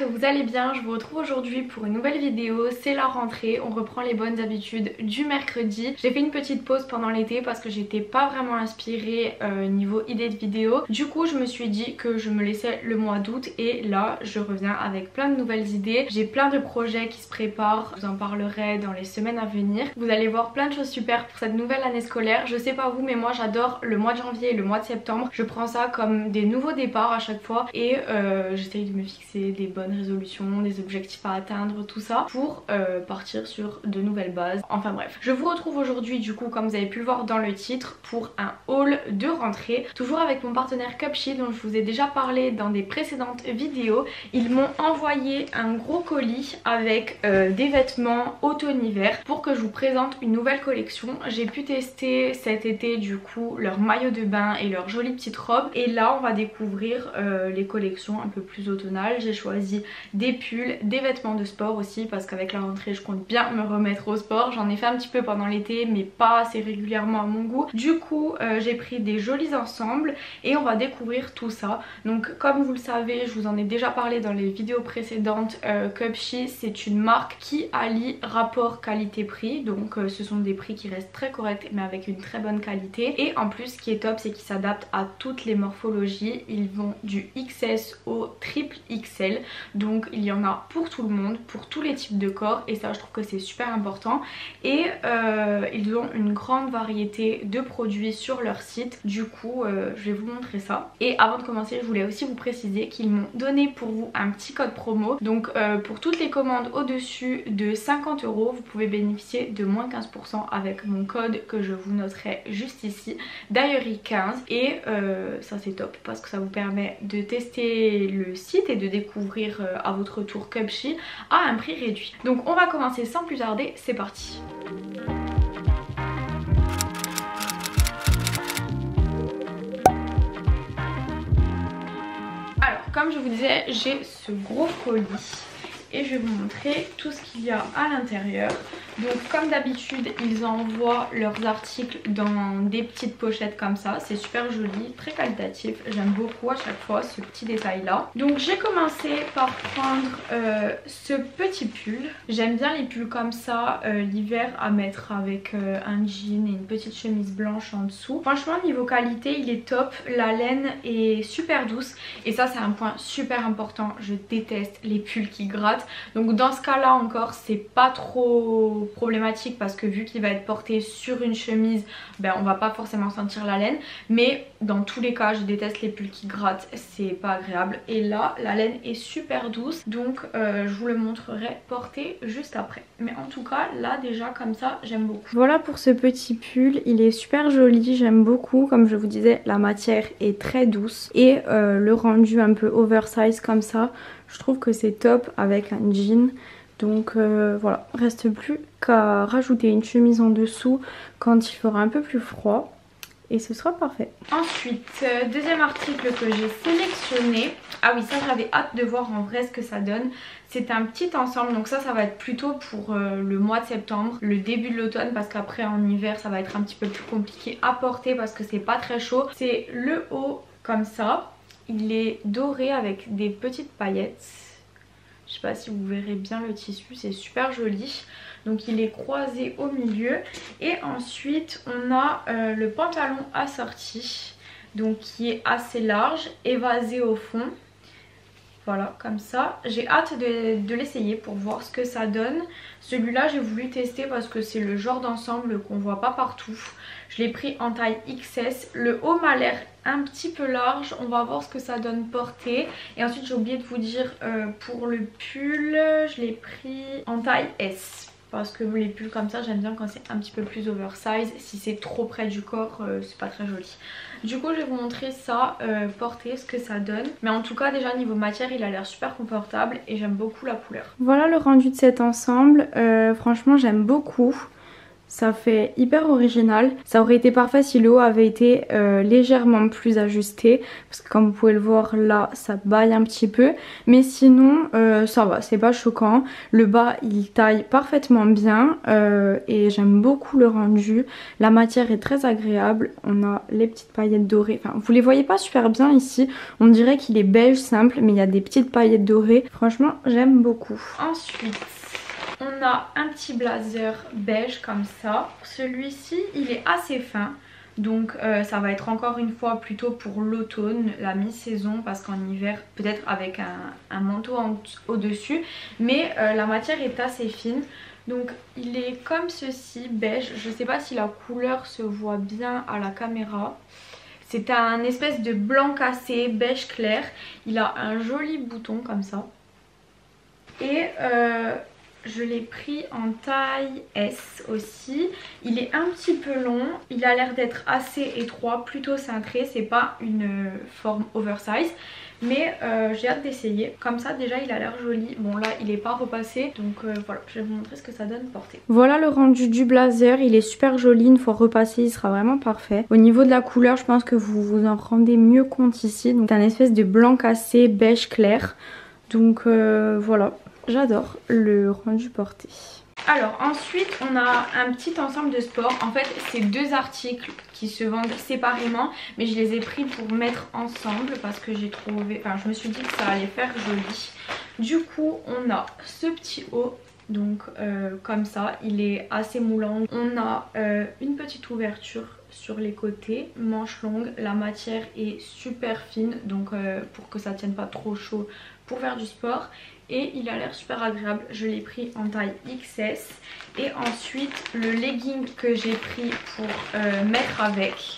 que vous allez bien. Je vous retrouve aujourd'hui pour une nouvelle vidéo. C'est la rentrée, on reprend les bonnes habitudes du mercredi. J'ai fait une petite pause pendant l'été parce que j'étais pas vraiment inspirée niveau idée de vidéo. Du coup je me suis dit que je me laissais le mois d'août et là je reviens avec plein de nouvelles idées. J'ai plein de projets qui se préparent, je vous en parlerai dans les semaines à venir. Vous allez voir plein de choses super pour cette nouvelle année scolaire. Je sais pas vous mais moi j'adore le mois de janvier et le mois de septembre. Je prends ça comme des nouveaux départs à chaque fois et j'essaye de me fixer des bonnes résolutions, des objectifs à atteindre, tout ça pour partir sur de nouvelles bases. Enfin bref, je vous retrouve aujourd'hui du coup comme vous avez pu le voir dans le titre pour un haul de rentrée, toujours avec mon partenaire Cupshe dont je vous ai déjà parlé dans des précédentes vidéos. Ils m'ont envoyé un gros colis avec des vêtements automne-hiver pour que je vous présente une nouvelle collection. J'ai pu tester cet été du coup leurs maillots de bain et leurs jolies petites robes et là on va découvrir les collections un peu plus automnales. J'ai choisi des pulls, des vêtements de sport aussi parce qu'avec la rentrée je compte bien me remettre au sport. J'en ai fait un petit peu pendant l'été mais pas assez régulièrement à mon goût. Du coup j'ai pris des jolis ensembles et on va découvrir tout ça. Donc comme vous le savez, je vous en ai déjà parlé dans les vidéos précédentes, Cupshe c'est une marque qui allie rapport qualité-prix. Donc ce sont des prix qui restent très corrects mais avec une très bonne qualité. Et en plus ce qui est top c'est qu'ils s'adaptent à toutes les morphologies. Ils vont du XS au triple XL. Donc il y en a pour tout le monde, pour tous les types de corps et ça je trouve que c'est super important. Et ils ont une grande variété de produits sur leur site. Du coup je vais vous montrer ça. Et avant de commencer je voulais aussi vous préciser qu'ils m'ont donné pour vous un petit code promo. Donc pour toutes les commandes au-dessus de 50 €, vous pouvez bénéficier de moins 15% avec mon code que je vous noterai juste ici, Diary15. Et ça c'est top parce que ça vous permet de tester le site et de découvrir à votre tour Cupshe à un prix réduit. Donc on va commencer sans plus tarder, c'est parti. Alors comme je vous disais, j'ai ce gros colis et je vais vous montrer tout ce qu'il y a à l'intérieur. Donc comme d'habitude ils envoient leurs articles dans des petites pochettes comme ça, c'est super joli, très qualitatif, j'aime beaucoup à chaque fois ce petit détail là. Donc j'ai commencé par prendre ce petit pull. J'aime bien les pulls comme ça l'hiver à mettre avec un jean et une petite chemise blanche en dessous. Franchement niveau qualité il est top, la laine est super douce et ça c'est un point super important, je déteste les pulls qui grattent. Donc dans ce cas là encore c'est pas trop problématique parce que vu qu'il va être porté sur une chemise, ben on va pas forcément sentir la laine. Mais dans tous les cas je déteste les pulls qui grattent, c'est pas agréable. Et là la laine est super douce donc je vous le montrerai porté juste après. Mais en tout cas là déjà comme ça j'aime beaucoup. Voilà pour ce petit pull, il est super joli, j'aime beaucoup. Comme je vous disais la matière est très douce et le rendu un peu oversize comme ça, je trouve que c'est top avec un jean. Donc voilà, reste plus qu'à rajouter une chemise en dessous quand il fera un peu plus froid et ce sera parfait. Ensuite, deuxième article que j'ai sélectionné. Ah oui, ça j'avais hâte de voir en vrai ce que ça donne. C'est un petit ensemble, donc ça va être plutôt pour le mois de septembre, le début de l'automne, parce qu'après en hiver ça va être un petit peu plus compliqué à porter parce que c'est pas très chaud. C'est le haut comme ça, il est doré avec des petites paillettes. Je sais pas si vous verrez bien le tissu, c'est super joli. Donc il est croisé au milieu. Et ensuite on a le pantalon assorti, donc qui est assez large, évasé au fond. Voilà, comme ça. J'ai hâte de l'essayer pour voir ce que ça donne. Celui-là j'ai voulu tester parce que c'est le genre d'ensemble qu'on voit pas partout. Je l'ai pris en taille XS. Le haut m'a l'air un petit peu large. On va voir ce que ça donne porté. Et ensuite j'ai oublié de vous dire pour le pull, je l'ai pris en taille S. Parce que les pulls comme ça j'aime bien quand c'est un petit peu plus oversize. Si c'est trop près du corps c'est pas très joli. Du coup je vais vous montrer ça porté, ce que ça donne. Mais en tout cas déjà niveau matière il a l'air super confortable et j'aime beaucoup la couleur. Voilà le rendu de cet ensemble, franchement j'aime beaucoup. Ça fait hyper original. Ça aurait été parfait si le haut avait été légèrement plus ajusté. Parce que comme vous pouvez le voir là, ça baille un petit peu. Mais sinon, ça va, c'est pas choquant. Le bas, il taille parfaitement bien. Et j'aime beaucoup le rendu. La matière est très agréable. On a les petites paillettes dorées. Enfin, vous les voyez pas super bien ici. On dirait qu'il est beige simple, mais il y a des petites paillettes dorées. Franchement, j'aime beaucoup. Ensuite, on a un petit blazer beige comme ça. Celui-ci, il est assez fin. Donc ça va être encore une fois plutôt pour l'automne, la mi-saison. Parce qu'en hiver, peut-être avec un manteau au-dessus. Mais la matière est assez fine. Donc il est comme ceci, beige. Je ne sais pas si la couleur se voit bien à la caméra. C'est un espèce de blanc cassé, beige clair. Il a un joli bouton comme ça. Et je l'ai pris en taille S aussi. Il est un petit peu long. Il a l'air d'être assez étroit, plutôt cintré. C'est pas une forme oversize. Mais j'ai hâte d'essayer. Comme ça déjà il a l'air joli. Bon là il est pas repassé. Donc voilà, je vais vous montrer ce que ça donne porté. Voilà le rendu du blazer. Il est super joli. Une fois repassé il sera vraiment parfait. Au niveau de la couleur je pense que vous vous en rendez mieux compte ici. Donc c'est un espèce de blanc cassé beige clair. Donc voilà. J'adore le rendu porté. Alors ensuite on a un petit ensemble de sport. En fait c'est deux articles qui se vendent séparément. Mais je les ai pris pour mettre ensemble parce que j'ai trouvé... Enfin je me suis dit que ça allait faire joli. Du coup on a ce petit haut. Donc comme ça, il est assez moulant. On a une petite ouverture sur les côtés, manche longue. La matière est super fine, donc pour que ça tienne pas trop chaud pour faire du sport. Et il a l'air super agréable. Je l'ai pris en taille XS. Et ensuite le legging que j'ai pris pour mettre avec.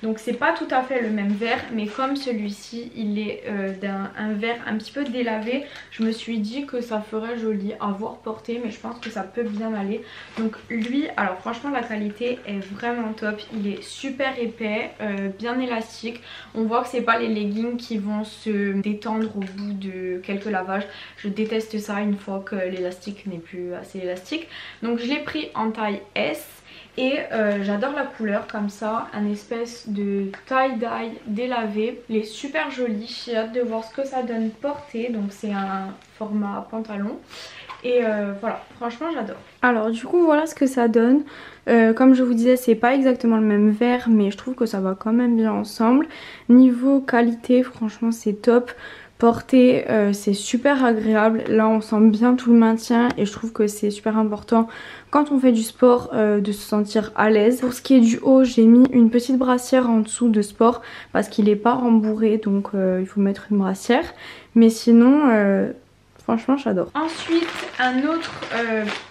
Donc c'est pas tout à fait le même vert, mais comme celui-ci il est d'un vert un petit peu délavé, je me suis dit que ça ferait joli à voir porter, mais je pense que ça peut bien aller. Donc lui, alors franchement la qualité est vraiment top, il est super épais, bien élastique. On voit que c'est pas les leggings qui vont se détendre au bout de quelques lavages. Je déteste ça une fois que l'élastique n'est plus assez élastique. Donc je l'ai pris en taille S. Et j'adore la couleur comme ça, un espèce de tie-dye délavé. Il est super joli, j'ai hâte de voir ce que ça donne porté. Donc c'est un format pantalon. Et voilà, franchement j'adore. Alors du coup voilà ce que ça donne. Comme je vous disais c'est pas exactement le même vert, mais je trouve que ça va quand même bien ensemble. Niveau qualité franchement c'est top. Porter c'est super agréable, là on sent bien tout le maintien et je trouve que c'est super important quand on fait du sport de se sentir à l'aise. Pour ce qui est du haut, j'ai mis une petite brassière en dessous de sport parce qu'il n'est pas rembourré, donc il faut mettre une brassière. Mais sinon franchement j'adore. Ensuite un autre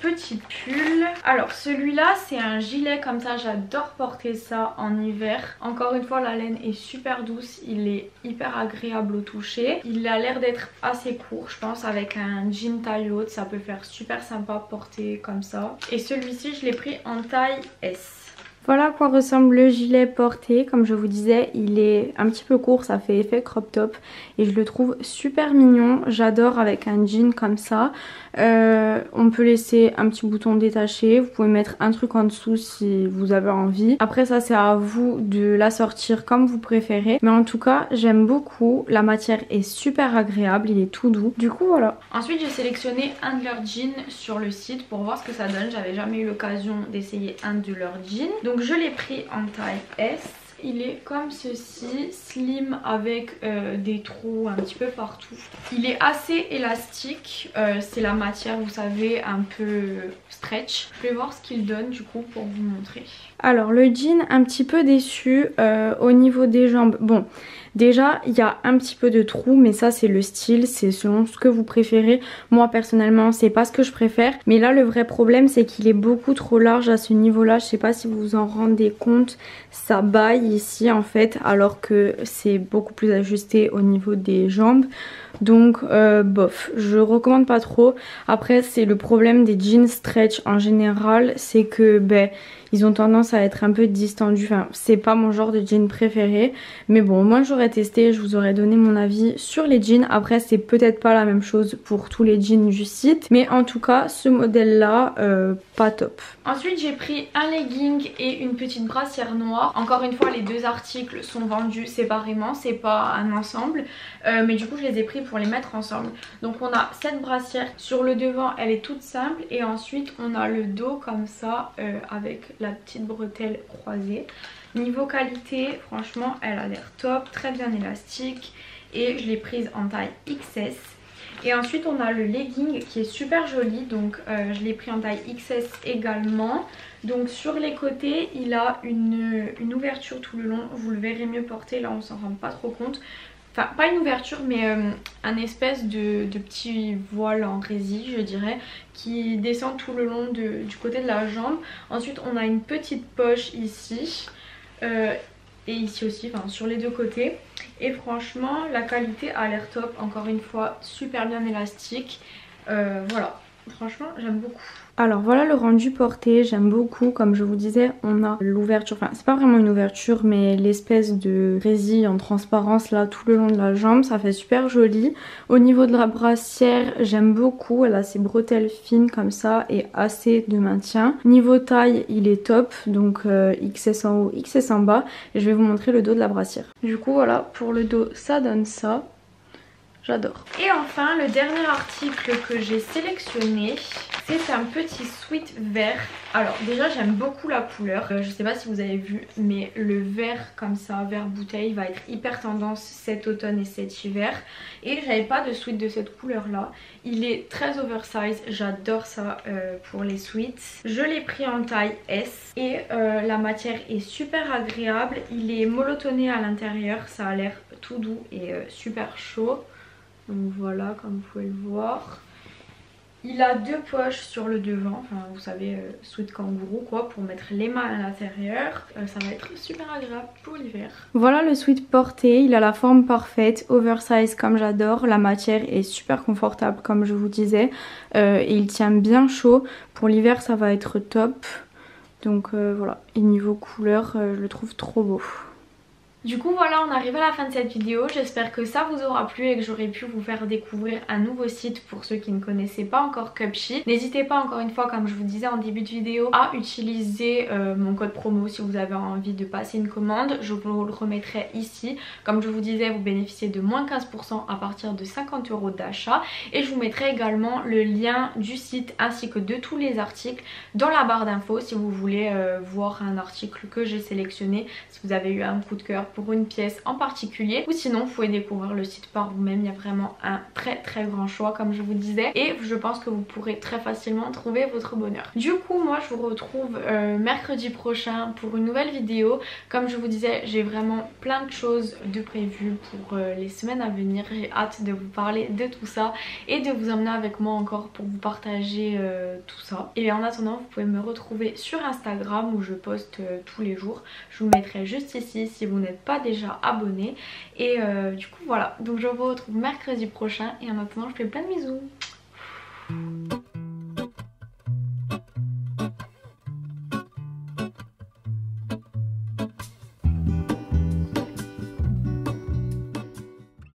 petit pull. Alors celui-là c'est un gilet comme ça, j'adore porter ça en hiver. Encore une fois la laine est super douce, il est hyper agréable au toucher. Il a l'air d'être assez court je pense, avec un jean taille haute, ça peut faire super sympa porter comme ça. Et celui-ci je l'ai pris en taille S. Voilà à quoi ressemble le gilet porté. Comme je vous disais, il est un petit peu court, ça fait effet crop top. Et je le trouve super mignon. J'adore avec un jean comme ça. On peut laisser un petit bouton détaché. Vous pouvez mettre un truc en dessous si vous avez envie. Après ça c'est à vous de l'assortir comme vous préférez. Mais en tout cas j'aime beaucoup. La matière est super agréable, il est tout doux. Du coup voilà. Ensuite j'ai sélectionné un de leurs jeans sur le site pour voir ce que ça donne. J'avais jamais eu l'occasion d'essayer un de leurs jeans. Donc je l'ai pris en taille S. Il est comme ceci, slim avec des trous un petit peu partout. Il est assez élastique, c'est la matière vous savez un peu stretch. Je vais voir ce qu'il donne du coup pour vous montrer. Alors le jean un petit peu déçu au niveau des jambes. Bon déjà il y a un petit peu de trous mais ça c'est le style, c'est selon ce que vous préférez. Moi personnellement c'est pas ce que je préfère. Mais là le vrai problème c'est qu'il est beaucoup trop large à ce niveau là. Je sais pas si vous vous en rendez compte, ça baille ici en fait alors que c'est beaucoup plus ajusté au niveau des jambes. Donc bof, je recommande pas trop. Après c'est le problème des jeans stretch en général, c'est que ils ont tendance à être un peu distendus. Enfin, c'est pas mon genre de jean préféré. Mais bon, moi j'aurais testé, je vous aurais donné mon avis sur les jeans. Après, c'est peut-être pas la même chose pour tous les jeans du site. Mais en tout cas, ce modèle-là, pas top. Ensuite, j'ai pris un legging et une petite brassière noire. Encore une fois, les deux articles sont vendus séparément, c'est pas un ensemble. Mais du coup, je les ai pris pour les mettre ensemble. Donc on a cette brassière. Sur le devant, elle est toute simple. Et ensuite, on a le dos comme ça, avec la petite bretelle croisée. Niveau qualité, franchement, elle a l'air top, très bien élastique. Et je l'ai prise en taille XS. Et ensuite on a le legging qui est super joli, donc je l'ai pris en taille XS également. Donc sur les côtés il a une ouverture tout le long, vous le verrez mieux porter, là on s'en rend pas trop compte. Enfin pas une ouverture mais un espèce de petit voile en résille je dirais, qui descend tout le long du côté de la jambe. Ensuite on a une petite poche ici. Et ici aussi, enfin sur les deux côtés. Et franchement la qualité a l'air top, encore une fois super bien élastique. Voilà, franchement j'aime beaucoup. Alors voilà le rendu porté, j'aime beaucoup. Comme je vous disais, on a l'ouverture, enfin c'est pas vraiment une ouverture mais l'espèce de résille en transparence là tout le long de la jambe, ça fait super joli. Au niveau de la brassière, j'aime beaucoup, elle a ses bretelles fines comme ça et assez de maintien. Niveau taille, il est top, donc XS en haut, XS en bas. Et je vais vous montrer le dos de la brassière. Du coup voilà, pour le dos ça donne ça. J'adore. Et enfin le dernier article que j'ai sélectionné, c'est un petit sweat vert. Alors déjà j'aime beaucoup la couleur, je sais pas si vous avez vu mais le vert comme ça, vert bouteille va être hyper tendance cet automne et cet hiver. Et j'avais pas de sweat de cette couleur là, il est très oversize, j'adore ça pour les sweats. Je l'ai pris en taille S et la matière est super agréable, il est molletonné à l'intérieur, ça a l'air tout doux et super chaud. Donc voilà, comme vous pouvez le voir. Il a deux poches sur le devant, enfin vous savez, sweat kangourou quoi, pour mettre les mains à l'intérieur. Ça va être super agréable pour l'hiver. Voilà le sweat porté, il a la forme parfaite, oversize comme j'adore. La matière est super confortable comme je vous disais. Et il tient bien chaud. Pour l'hiver ça va être top. Donc voilà, et niveau couleur, je le trouve trop beau. Du coup voilà, on arrive à la fin de cette vidéo, j'espère que ça vous aura plu et que j'aurai pu vous faire découvrir un nouveau site pour ceux qui ne connaissaient pas encore Cupshe. N'hésitez pas encore une fois, comme je vous disais en début de vidéo, à utiliser mon code promo si vous avez envie de passer une commande, je vous le remettrai ici. Comme je vous disais, vous bénéficiez de moins 15% à partir de 50 € d'achat et je vous mettrai également le lien du site ainsi que de tous les articles dans la barre d'infos si vous voulez voir un article que j'ai sélectionné, si vous avez eu un coup de cœur pour une pièce en particulier, ou sinon vous pouvez découvrir le site par vous-même. Il y a vraiment un très grand choix comme je vous disais et je pense que vous pourrez très facilement trouver votre bonheur. Du coup moi je vous retrouve mercredi prochain pour une nouvelle vidéo. Comme je vous disais, j'ai vraiment plein de choses de prévues pour les semaines à venir. J'ai hâte de vous parler de tout ça et de vous emmener avec moi encore pour vous partager tout ça. Et en attendant, vous pouvez me retrouver sur Instagram où je poste tous les jours. Je vous mettrai juste ici si vous n'êtes pas déjà abonné. Et du coup voilà, donc je vous retrouve mercredi prochain et en attendant je fais plein de bisous.